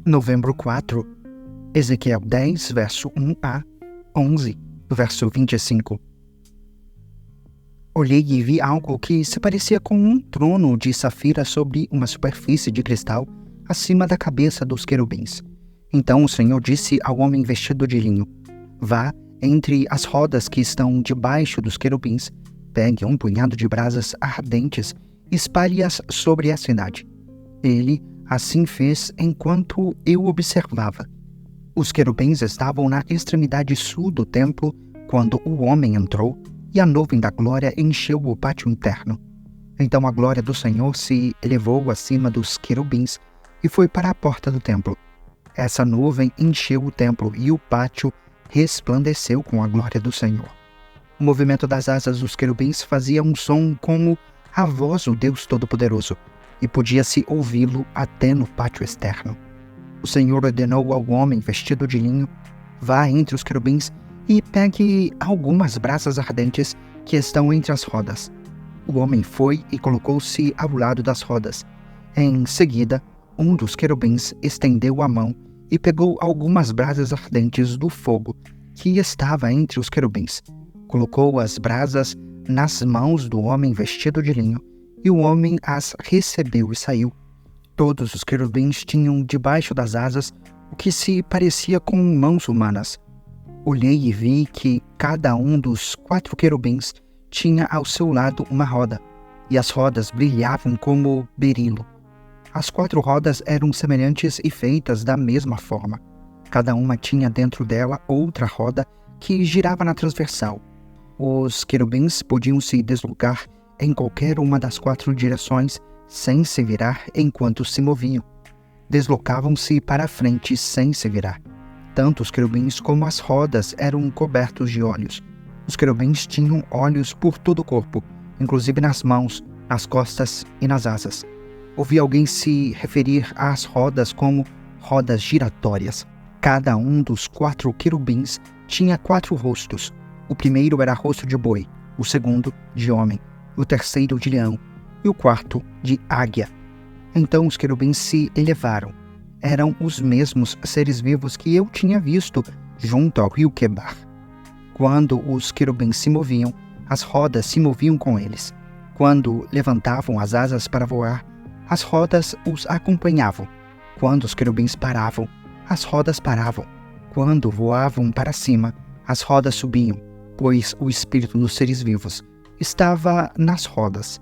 Novembro 4, Ezequiel 10, verso 1a, 11, verso 25. Olhei e vi algo que se parecia com um trono de safira sobre uma superfície de cristal acima da cabeça dos querubins. Então o Senhor disse ao homem vestido de linho: vá entre as rodas que estão debaixo dos querubins, pegue um punhado de brasas ardentes e espalhe-as sobre a cidade. Ele assim fez enquanto eu observava. Os querubins estavam na extremidade sul do templo quando o homem entrou, e a nuvem da glória encheu o pátio interno. Então a glória do Senhor se elevou acima dos querubins e foi para a porta do templo. Essa nuvem encheu o templo e o pátio resplandeceu com a glória do Senhor. O movimento das asas dos querubins fazia um som como a voz do Deus Todo-Poderoso, e podia-se ouvi-lo até no pátio externo. O Senhor ordenou ao homem vestido de linho: vá entre os querubins e pegue algumas brasas ardentes que estão entre as rodas. O homem foi e colocou-se ao lado das rodas. Em seguida, um dos querubins estendeu a mão e pegou algumas brasas ardentes do fogo que estava entre os querubins. Colocou as brasas nas mãos do homem vestido de linho, e o homem as recebeu e saiu. Todos os querubins tinham debaixo das asas o que se parecia com mãos humanas. Olhei e vi que cada um dos 4 querubins tinha ao seu lado uma roda, e as rodas brilhavam como berilo. As 4 rodas eram semelhantes e feitas da mesma forma. Cada uma tinha dentro dela outra roda que girava na transversal. Os querubins podiam se deslocar em qualquer uma das 4 direções sem se virar enquanto se moviam. Deslocavam-se para a frente sem se virar. Tanto os querubins como as rodas eram cobertos de olhos. Os querubins tinham olhos por todo o corpo, inclusive nas mãos, nas costas e nas asas. Ouvi alguém se referir às rodas como rodas giratórias. Cada um dos 4 querubins tinha 4 rostos. O primeiro era rosto de boi, o segundo de homem, o terceiro de leão e o quarto de águia. Então os querubins se elevaram. Eram os mesmos seres vivos que eu tinha visto junto ao rio Quebar. Quando os querubins se moviam, as rodas se moviam com eles. Quando levantavam as asas para voar, as rodas os acompanhavam. Quando os querubins paravam, as rodas paravam. Quando voavam para cima, as rodas subiam, pois o espírito dos seres vivos estava nas rodas.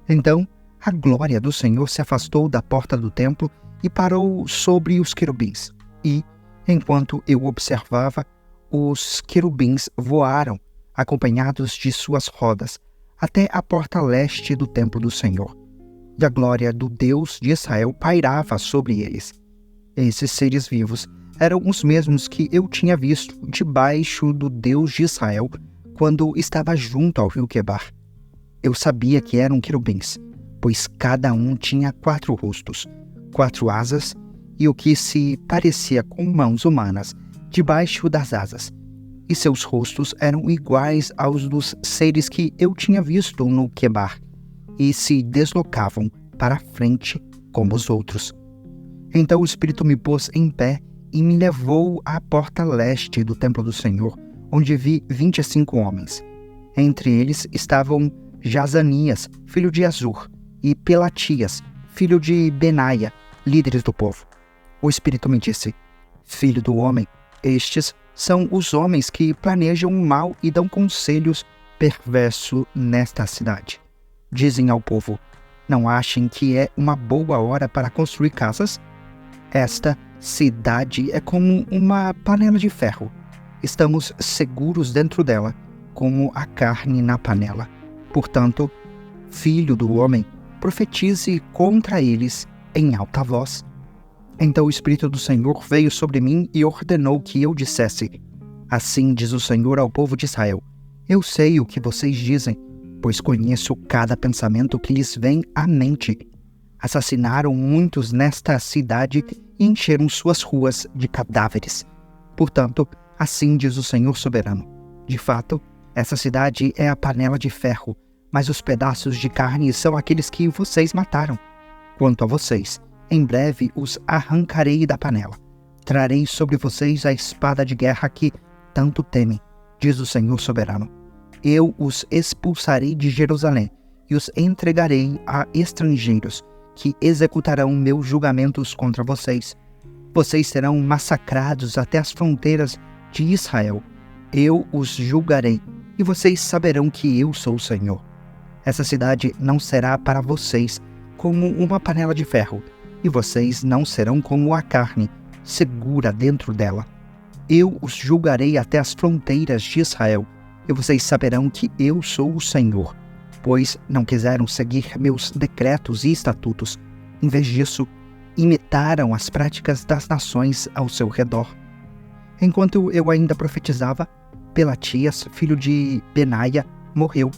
Então a glória do Senhor se afastou da porta do templo e parou sobre os querubins. E, enquanto eu observava, os querubins voaram, acompanhados de suas rodas, até a porta leste do templo do Senhor. E a glória do Deus de Israel pairava sobre eles. Esses seres vivos eram os mesmos que eu tinha visto debaixo do Deus de Israel quando estava junto ao rio Quebar. Eu sabia que eram querubins, pois cada um tinha 4 rostos, 4 asas e o que se parecia com mãos humanas debaixo das asas. E seus rostos eram iguais aos dos seres que eu tinha visto no Quebar, e se deslocavam para a frente como os outros. Então o Espírito me pôs em pé e me levou à porta leste do templo do Senhor, onde vi 25 homens. Entre eles estavam Jazanias, filho de Azur, e Pelatias, filho de Benaia, líderes do povo. O Espírito me disse: filho do homem, estes são os homens que planejam o mal e dão conselhos perversos nesta cidade. Dizem ao povo: não achem que é uma boa hora para construir casas? Esta cidade é como uma panela de ferro. Estamos seguros dentro dela, como a carne na panela. Portanto, filho do homem, profetize contra eles em alta voz. Então o Espírito do Senhor veio sobre mim e ordenou que eu dissesse: assim diz o Senhor ao povo de Israel: eu sei o que vocês dizem, pois conheço cada pensamento que lhes vem à mente. Assassinaram muitos nesta cidade e encheram suas ruas de cadáveres. Portanto, assim diz o Senhor soberano: de fato, essa cidade é a panela de ferro, mas os pedaços de carne são aqueles que vocês mataram. Quanto a vocês, Em breve os arrancarei da panela. Trarei sobre vocês a espada de guerra que tanto temem, diz o Senhor soberano. Eu os expulsarei de Jerusalém e os entregarei a estrangeiros, que executarão meus julgamentos contra vocês. Vocês serão massacrados até as fronteiras de Israel. Eu os julgarei, e vocês saberão que eu sou o Senhor. Essa cidade não será para vocês como uma panela de ferro, e vocês não serão como a carne, segura dentro dela. Eu os julgarei até as fronteiras de Israel, e vocês saberão que eu sou o Senhor, pois não quiseram seguir meus decretos e estatutos. Em vez disso, imitaram as práticas das nações ao seu redor. Enquanto eu ainda profetizava, Pelatias, filho de Benaia, morreu.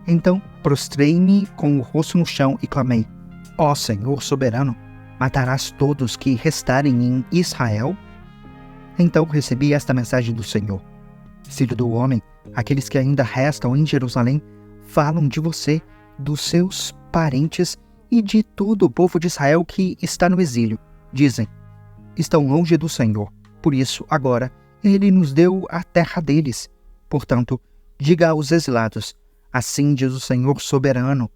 Então prostrei-me com o rosto no chão e clamei: Ó Senhor soberano, matarás todos que restarem em Israel? Então recebi esta mensagem do Senhor: Filho do homem, aqueles que ainda restam em Jerusalém falam de você, dos seus parentes e de todo o povo de Israel que está no exílio. Dizem: estão longe do Senhor, por isso agora Ele nos deu a terra deles. Portanto, diga aos exilados: assim diz o Senhor soberano,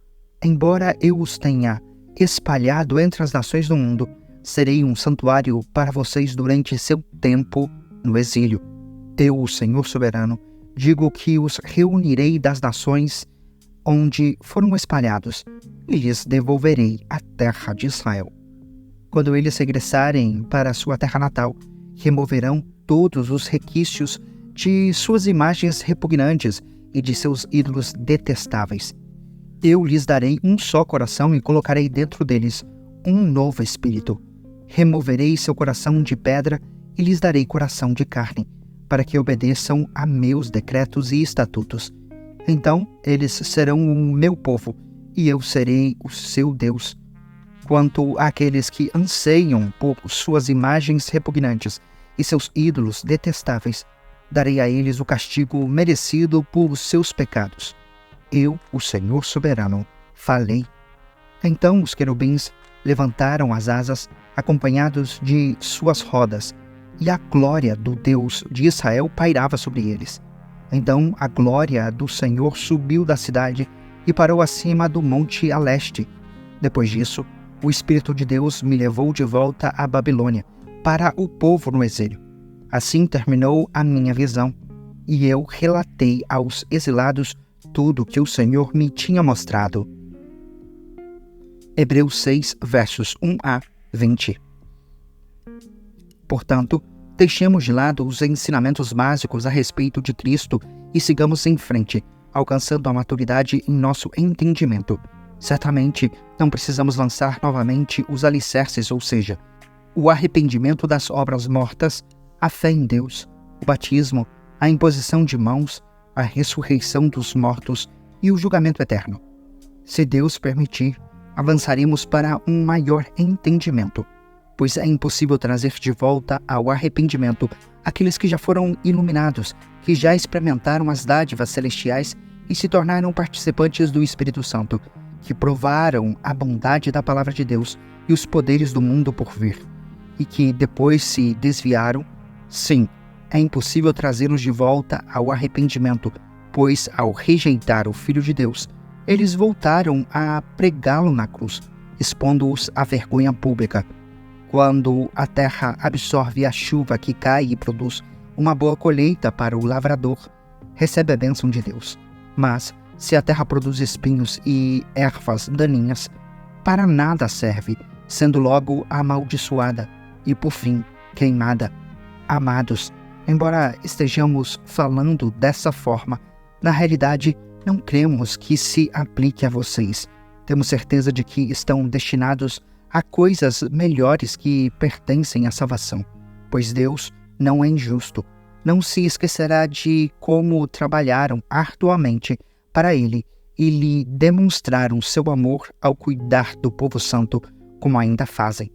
embora eu os tenha espalhado entre as nações do mundo, serei um santuário para vocês durante seu tempo no exílio. Eu, o Senhor soberano, digo que os reunirei das nações onde foram espalhados, e lhes devolverei a terra de Israel. Quando eles regressarem para sua terra natal, removerão todos os requisitos de suas imagens repugnantes e de seus ídolos detestáveis. Eu lhes darei um só coração e colocarei dentro deles um novo espírito. Removerei seu coração de pedra e lhes darei coração de carne, para que obedeçam a meus decretos e estatutos. Então eles serão o meu povo, e eu serei o seu Deus. Quanto àqueles que anseiam por suas imagens repugnantes e seus ídolos detestáveis, darei a eles o castigo merecido por seus pecados. Eu, o Senhor soberano, falei. Então os querubins levantaram as asas, acompanhados de suas rodas, e a glória do Deus de Israel pairava sobre eles. Então a glória do Senhor subiu da cidade e parou acima do monte a leste. Depois disso, o Espírito de Deus me levou de volta à Babilônia, para o povo no exílio. Assim terminou a minha visão, e eu relatei aos exilados tudo que o Senhor me tinha mostrado. Hebreus 6, versos 1 a 20. Portanto, deixemos de lado os ensinamentos básicos a respeito de Cristo e sigamos em frente, alcançando a maturidade em nosso entendimento. Certamente, não precisamos lançar novamente os alicerces, ou seja, o arrependimento das obras mortas, a fé em Deus, o batismo, a imposição de mãos, a ressurreição dos mortos e o julgamento eterno. Se Deus permitir, avançaremos para um maior entendimento, pois é impossível trazer de volta ao arrependimento aqueles que já foram iluminados, que já experimentaram as dádivas celestiais e se tornaram participantes do Espírito Santo, que provaram a bondade da palavra de Deus e os poderes do mundo por vir, e que depois se desviaram. Sim, é impossível trazê-los de volta ao arrependimento, pois ao rejeitar o Filho de Deus, eles voltaram a pregá-lo na cruz, expondo-os à vergonha pública. Quando a terra absorve a chuva que cai e produz uma boa colheita para o lavrador, recebe a bênção de Deus. Mas, se a terra produz espinhos e ervas daninhas, para nada serve, sendo logo amaldiçoada e, por fim, queimada. Amados, embora estejamos falando dessa forma, na realidade não cremos que se aplique a vocês. Temos certeza de que estão destinados a coisas melhores que pertencem à salvação, pois Deus não é injusto, não se esquecerá de como trabalharam arduamente para Ele e lhe demonstraram seu amor ao cuidar do povo santo, como ainda fazem.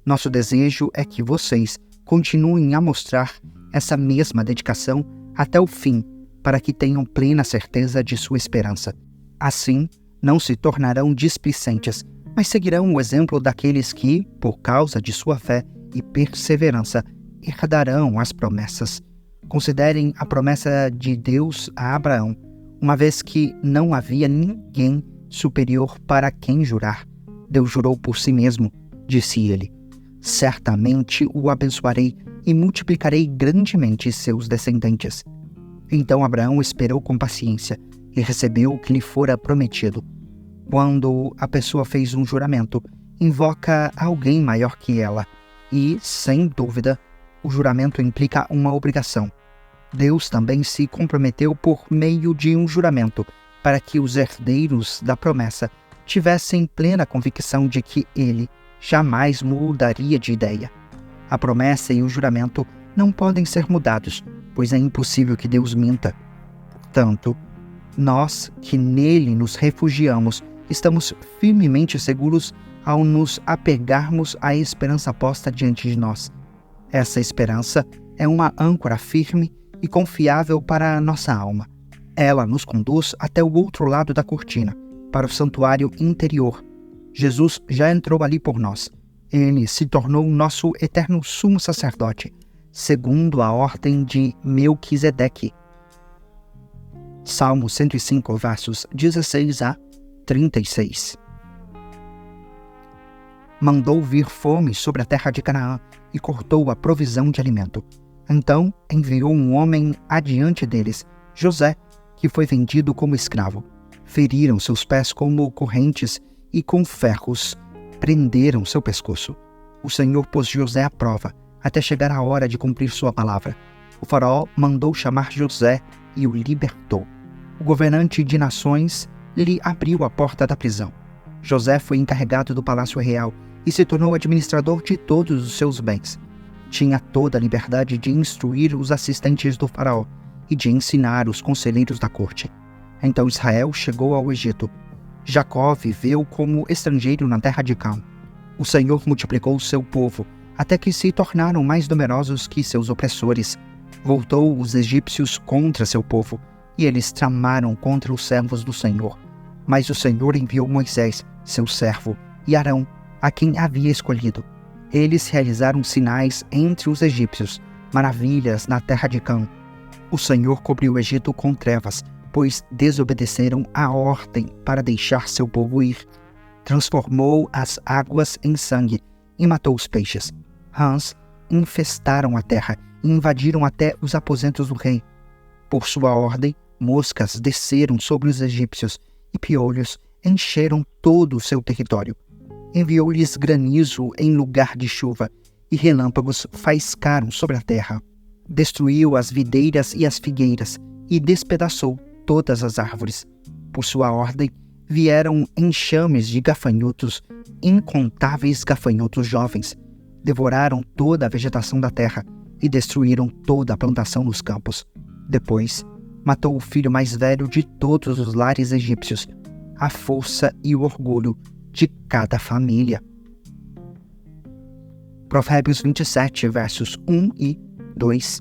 Nosso desejo é que vocês continuem a mostrar essa mesma dedicação até o fim, para que tenham plena certeza de sua esperança. Assim, não se tornarão displicentes, mas seguirão o exemplo daqueles que, por causa de sua fé e perseverança, herdarão as promessas. Considerem a promessa de Deus a Abraão, uma vez que não havia ninguém superior para quem jurar. Deus jurou por si mesmo, disse ele: certamente o abençoarei e multiplicarei grandemente seus descendentes. Então Abraão esperou com paciência e recebeu o que lhe fora prometido. Quando a pessoa fez um juramento, invoca alguém maior que ela e, sem dúvida, o juramento implica uma obrigação. Deus também se comprometeu por meio de um juramento para que os herdeiros da promessa tivessem plena convicção de que ele jamais mudaria de ideia. A promessa e o juramento não podem ser mudados, pois é impossível que Deus minta. Portanto, nós que nele nos refugiamos, estamos firmemente seguros ao nos apegarmos à esperança posta diante de nós. Essa esperança é uma âncora firme e confiável para a nossa alma. Ela nos conduz até o outro lado da cortina, para o santuário interior. Jesus já entrou ali por nós. Ele se tornou nosso eterno sumo sacerdote, segundo a ordem de Melquisedeque. Salmo 105, versos 16 a 36. Mandou vir fome sobre a terra de Canaã e cortou a provisão de alimento. Então enviou um homem adiante deles, José, que foi vendido como escravo. Feriram seus pés como correntes e com ferros prenderam seu pescoço. O Senhor pôs José à prova, até chegar a hora de cumprir sua palavra. O faraó mandou chamar José e o libertou. O governante de nações lhe abriu a porta da prisão. José foi encarregado do palácio real e se tornou administrador de todos os seus bens. Tinha toda a liberdade de instruir os assistentes do faraó e de ensinar os conselheiros da corte. Então Israel chegou ao Egito. Jacó viveu como estrangeiro na terra de Cã. O Senhor multiplicou seu povo, até que se tornaram mais numerosos que seus opressores. Voltou os egípcios contra seu povo, e eles tramaram contra os servos do Senhor. Mas o Senhor enviou Moisés, seu servo, e Arão, a quem havia escolhido. Eles realizaram sinais entre os egípcios, maravilhas na terra de Cã. O Senhor cobriu o Egito com trevas, pois desobedeceram a ordem para deixar seu povo ir. Transformou as águas em sangue e matou os peixes. Rãs infestaram a terra e invadiram até os aposentos do rei. Por sua ordem, moscas desceram sobre os egípcios e piolhos encheram todo o seu território. Enviou-lhes granizo em lugar de chuva e relâmpagos faiscaram sobre a terra. Destruiu as videiras e as figueiras e despedaçou todas as árvores. Por sua ordem, vieram enxames de gafanhotos, incontáveis gafanhotos jovens. Devoraram toda a vegetação da terra e destruíram toda a plantação nos campos. Depois, matou o filho mais velho de todos os lares egípcios, a força e o orgulho de cada família. Provérbios 27, versos 1 e 2.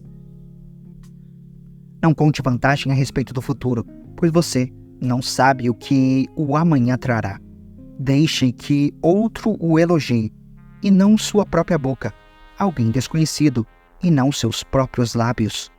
Não conte vantagem a respeito do futuro, pois você não sabe o que o amanhã trará. Deixe que outro o elogie, e não sua própria boca, alguém desconhecido, e não seus próprios lábios.